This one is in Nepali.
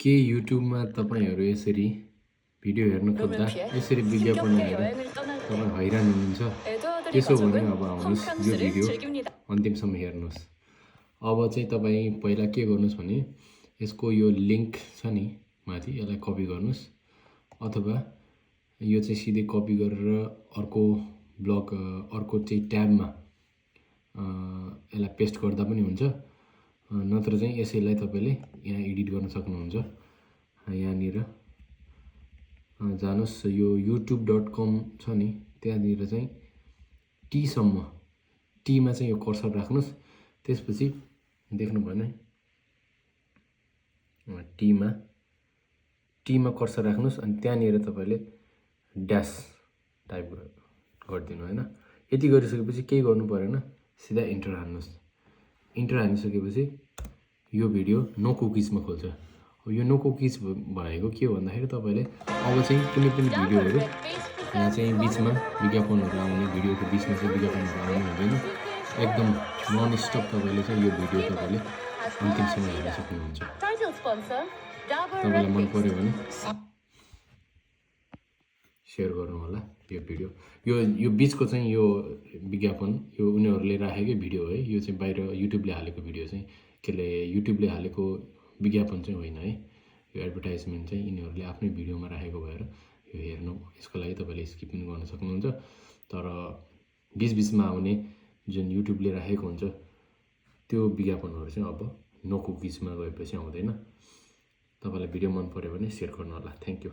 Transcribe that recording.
के युट्युबमा तपाईँहरू यसरी भिडियो हेर्न खोज्दा 룸을 피해 यसरी विज्ञापन 힘겹게 आएर 여행을 떠날 तपाईँ 때 हैरान हुनुहुन्छ? 에드워드리 त्यसो भने 가족은 अब आउनुहोस् यो 홈프랑스를 भिडियो 즐깁니다. अन्तिमसम्म हेर्नुहोस्। अब चाहिँ तपाईँ पहिला के गर्नुहोस् भने यसको यो लिङ्क छ नि माथि, यसलाई कपी गर्नुहोस् अथवा यो चाहिँ सिधै कपी गरेर अर्को ब्लग अर्को चाहिँ ट्याबमा यसलाई पेस्ट गर्दा पनि हुन्छ, नत्र चाहिँ यसैलाई तपाईँले यहाँ एडिट गर्न सक्नुहुन्छ। यहाँनिर जानुहोस्, यो youtube.com छ नि त्यहाँनिर चाहिँ टीसम्म, टीमा चाहिँ यो कर्सर राख्नुहोस्। त्यसपछि देख्नुभयो नि टीमा कर्सर राख्नुहोस् अनि त्यहाँनिर तपाईँले ड्यास टाइप गरिदिनु होइन। यति गरिसकेपछि केही गर्नु परेन, सिधा इन्टर हान्नुहोस्। इन्टर हानिसकेपछि यो भिडियो नो कुकिजमा खोल्छ। यो नो कुकिज भनेको के हो भन्दाखेरि तपाईँले अब चाहिँ कुनै पनि भिडियोहरू यहाँ चाहिँ बिचमा विज्ञापनहरू आउने, भिडियोको बिचमा चाहिँ विज्ञापनहरू आउने हुँदैन। एकदम नन स्टप तपाईँले चाहिँ यो भिडियो तपाईँले अन्तिमसम्म हेर्न सक्नुहुन्छ। तपाईँलाई मन पर्यो भने सेयर गर्नु होला यो भिडियो। यो बिचको चाहिँ यो विज्ञापन यो उनीहरूले राखेकै भिडियो है। यो चाहिँ बाहिर युट्युबले हालेको भिडियो चाहिँ केले युट्युबले हालेको विज्ञापन चाहिँ होइन है। यो एडभर्टाइजमेन्ट चाहिँ यिनीहरूले आफ्नै भिडियोमा राखेको भएर यो हेर्नु, यसको लागि तपाईँले स्किप पनि गर्न सक्नुहुन्छ। तर बिचबिचमा आउने जुन युट्युबले राखेको हुन्छ त्यो विज्ञापनहरू चाहिँ अब नो कुकिजमा गएपछि आउँदैन। तपाईँलाई भिडियो मन पर्यो भने सेयर गर्नु होला। Thank you.